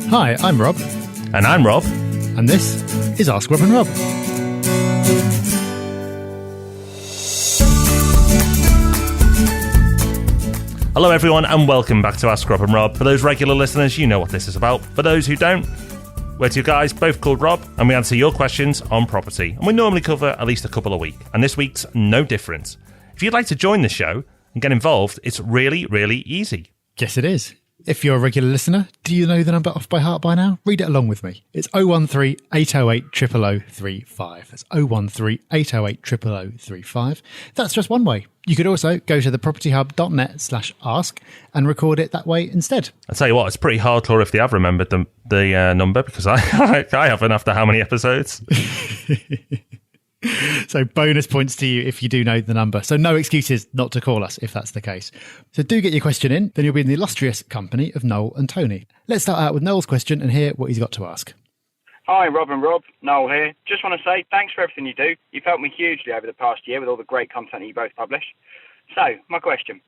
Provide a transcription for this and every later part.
Hi, I'm Rob. And I'm Rob. And this is Ask Rob and Rob. Hello everyone and welcome back to Ask Rob and Rob. For those regular listeners, you know what this is about. For those who don't, we're two guys, both called Rob, and we answer your questions on property. And we normally cover at least a couple a week, and this week's no different. If you'd like to join the show and get involved, it's really, really easy. Yes, it is. If you're a regular listener, do you know the number off by heart by now? Read it along with me. It's 013 808 00035. That's 013 808 00035. That's just one way. You could also go to thepropertyhub.net/ask and record it that way instead. I'll tell you what, it's pretty hardcore if they have remembered the number, because I haven't after how many episodes. So bonus points to you if you do know the number. So no excuses not to call us if that's the case. So do get your question in, then you'll be in the illustrious company of Noel and Tony. Let's start out with Noel's question and hear what he's got to ask. Hi, Rob and Rob. Noel here. Just want to say thanks for everything you do. You've helped me hugely over the past year with all the great content you both publish. So, my question.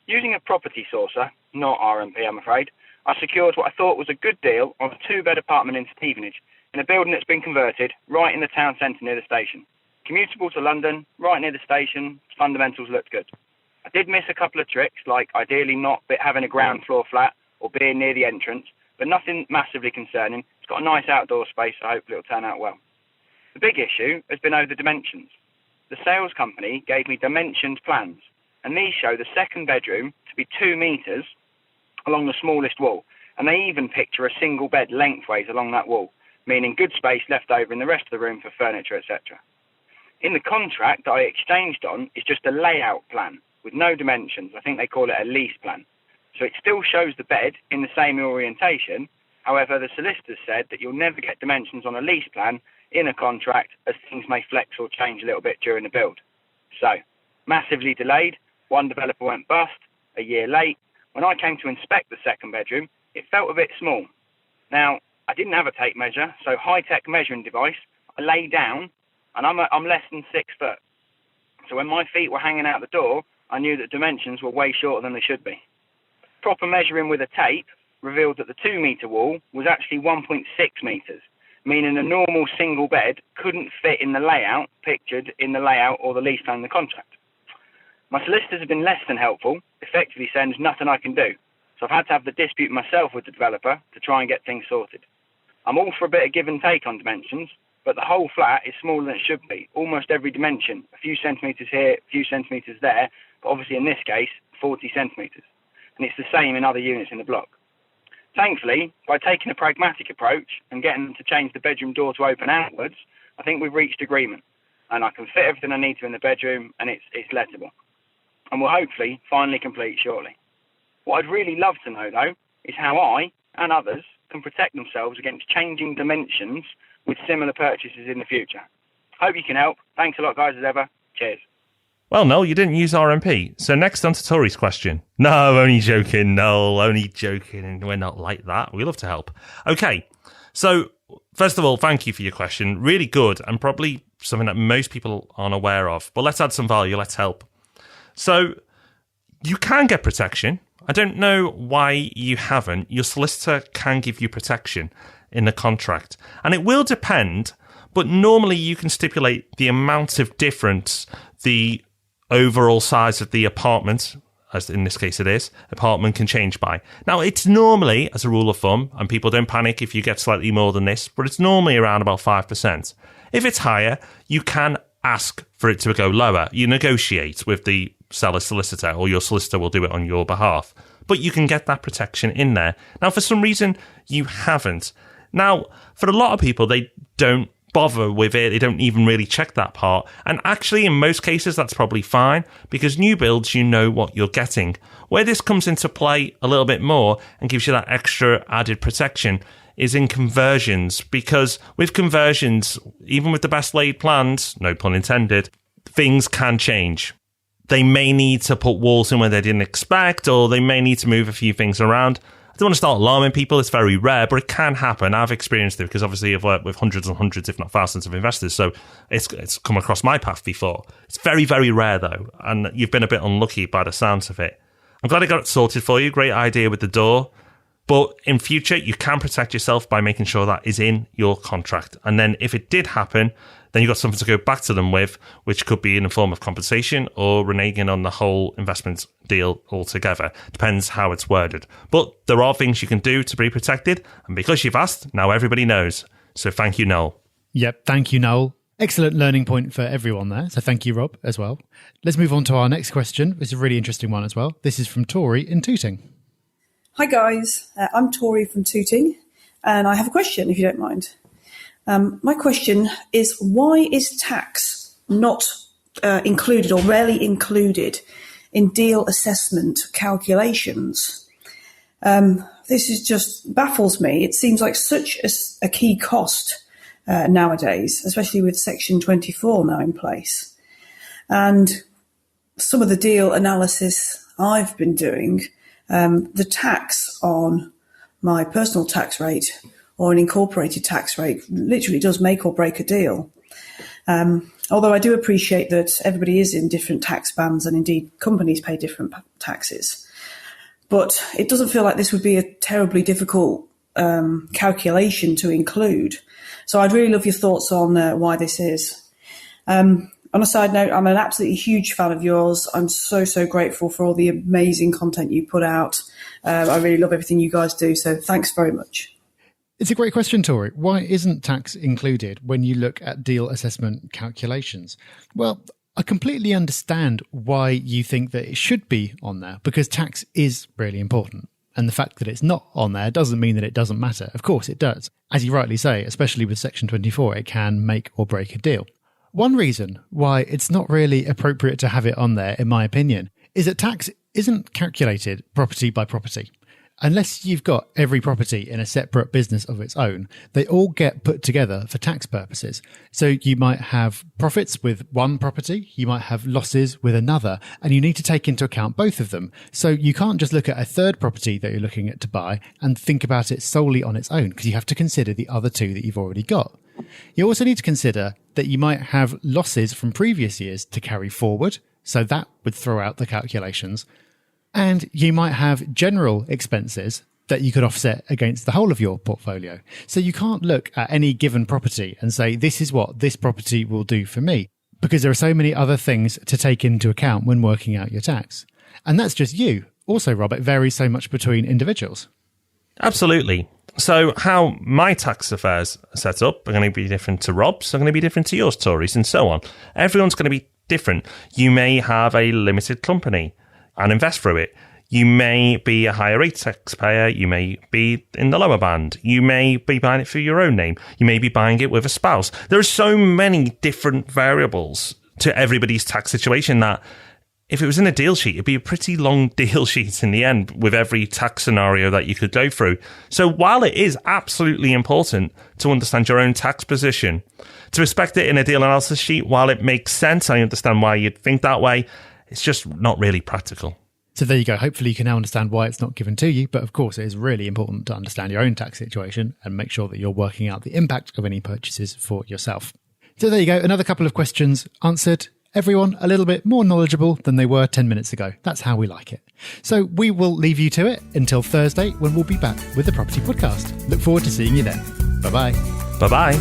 Using a property sourcer, not RMP I'm afraid, I secured what I thought was a good deal on a 2-bed apartment in Stevenage, in a building that's been converted right in the town centre near the station. Commutable to London, right near the station, fundamentals looked good. I did miss a couple of tricks, like ideally not having a ground floor flat or being near the entrance, but nothing massively concerning. It's got a nice outdoor space, so hopefully it'll turn out well. The big issue has been over the dimensions. The sales company gave me dimensioned plans, and these show the second bedroom to be 2 metres along the smallest wall, and they even picture a single bed lengthways along that wall, meaning good space left over in the rest of the room for furniture, etc. In the contract that I exchanged on is just a layout plan with no dimensions. I think they call it a lease plan. So it still shows the bed in the same orientation. However, the solicitors said that you'll never get dimensions on a lease plan in a contract, as things may flex or change a little bit during the build. So, massively delayed. One developer went bust a year late. When I came to inspect the second bedroom, it felt a bit small. Now, I didn't have a tape measure, so high-tech measuring device, I lay down, and I'm less than 6 foot. So when my feet were hanging out the door, I knew that dimensions were way shorter than they should be. Proper measuring with a tape revealed that the 2-metre wall was actually 1.6 metres, meaning a normal single bed couldn't fit in the layout pictured in the layout or the lease plan in the contract. My solicitors have been less than helpful, effectively saying there's nothing I can do. So I've had to have the dispute myself with the developer to try and get things sorted. I'm all for a bit of give and take on dimensions, but the whole flat is smaller than it should be, almost every dimension, a few centimetres here, a few centimetres there, but obviously in this case, 40 centimetres. And it's the same in other units in the block. Thankfully, by taking a pragmatic approach and getting them to change the bedroom door to open outwards, I think we've reached agreement. And I can fit everything I need to in the bedroom, and it's lettable. And we'll hopefully finally complete shortly. What I'd really love to know, though, is how I, and others, can protect themselves against changing dimensions with similar purchases in the future. Hope you can help. Thanks a lot, guys, as ever. Cheers. Well, Noel, you didn't use RMP. So next on to Tory's question. No, only joking, Noel, only joking. We're not like that. We love to help. Okay, so first of all, thank you for your question. Really good, and probably something that most people aren't aware of. But let's add some value. Let's help. So you can get protection. I don't know why you haven't. Your solicitor can give you protection in the contract. And it will depend, but normally you can stipulate the amount of difference the overall size of the apartment, as in this case it is, apartment can change by. Now, it's normally, as a rule of thumb, and people don't panic if you get slightly more than this, but it's normally around about 5%. If it's higher, you can ask for it to go lower. You negotiate with the seller's solicitor, or your solicitor will do it on your behalf. But you can get that protection in there. Now, for some reason, you haven't. Now, for a lot of people, they don't bother with it. They don't even really check that part. And actually, in most cases, that's probably fine, because new builds, you know what you're getting. Where this comes into play a little bit more and gives you that extra added protection is in conversions, because with conversions, even with the best laid plans, no pun intended, things can change. They may need to put walls in where they didn't expect, or they may need to move a few things around. I don't want to start alarming people. It's very rare, but it can happen. I've experienced it because obviously I've worked with hundreds and hundreds, if not thousands of investors. So it's come across my path before. It's very, very rare though. And you've been a bit unlucky by the sounds of it. I'm glad I got it sorted for you. Great idea with the door. But in future, you can protect yourself by making sure that is in your contract. And then if it did happen, then you've got something to go back to them with, which could be in the form of compensation or reneging on the whole investment deal altogether. Depends how it's worded. But there are things you can do to be protected. And because you've asked, now everybody knows. So thank you, Noel. Yep, thank you, Noel. Excellent learning point for everyone there. So thank you, Rob, as well. Let's move on to our next question. It's a really interesting one as well. This is from Tory in Tooting. Hi guys, I'm Tory from Tooting, and I have a question if you don't mind. My question is, why is tax not included or rarely included in deal assessment calculations? This is just baffles me. It seems like such a key cost nowadays, especially with Section 24 now in place. And some of the deal analysis I've been doing, the tax on my personal tax rate or an incorporated tax rate literally does make or break a deal. Although I do appreciate that everybody is in different tax bands and indeed companies pay different taxes. But it doesn't feel like this would be a terribly difficult calculation to include. So I'd really love your thoughts on why this is. On a side note, I'm an absolutely huge fan of yours. I'm so grateful for all the amazing content you put out. I really love everything you guys do. So thanks very much. It's a great question, Tory. Why isn't tax included when you look at deal assessment calculations? Well, I completely understand why you think that it should be on there, because tax is really important. And the fact that it's not on there doesn't mean that it doesn't matter. Of course it does. As you rightly say, especially with Section 24, it can make or break a deal. One reason why it's not really appropriate to have it on there, in my opinion, is that tax isn't calculated property by property. Unless you've got every property in a separate business of its own, they all get put together for tax purposes. So you might have profits with one property, you might have losses with another, and you need to take into account both of them. So you can't just look at a third property that you're looking at to buy and think about it solely on its own, because you have to consider the other two that you've already got. You also need to consider that you might have losses from previous years to carry forward, so that would throw out the calculations. And you might have general expenses that you could offset against the whole of your portfolio. So you can't look at any given property and say, this is what this property will do for me, because there are so many other things to take into account when working out your tax. And that's just you. Also, Rob, it varies so much between individuals. Absolutely. So how my tax affairs are set up are going to be different to Rob's, are going to be different to yours, Tories, and so on. Everyone's going to be different. You may have a limited company and invest through it. You may be a higher rate taxpayer. You may be in the lower band. You may be buying it for your own name. You may be buying it with a spouse. There are so many different variables to everybody's tax situation that if it was in a deal sheet, it'd be a pretty long deal sheet in the end with every tax scenario that you could go through. So while it is absolutely important to understand your own tax position, to respect it in a deal analysis sheet, while it makes sense, I understand why you'd think that way, it's just not really practical. So there you go. Hopefully you can now understand why it's not given to you. But of course, it is really important to understand your own tax situation and make sure that you're working out the impact of any purchases for yourself. So there you go. Another couple of questions answered. Everyone a little bit more knowledgeable than they were 10 minutes ago. That's how we like it. So we will leave you to it until Thursday, when we'll be back with the Property Podcast. Look forward to seeing you then. Bye-bye. Bye-bye.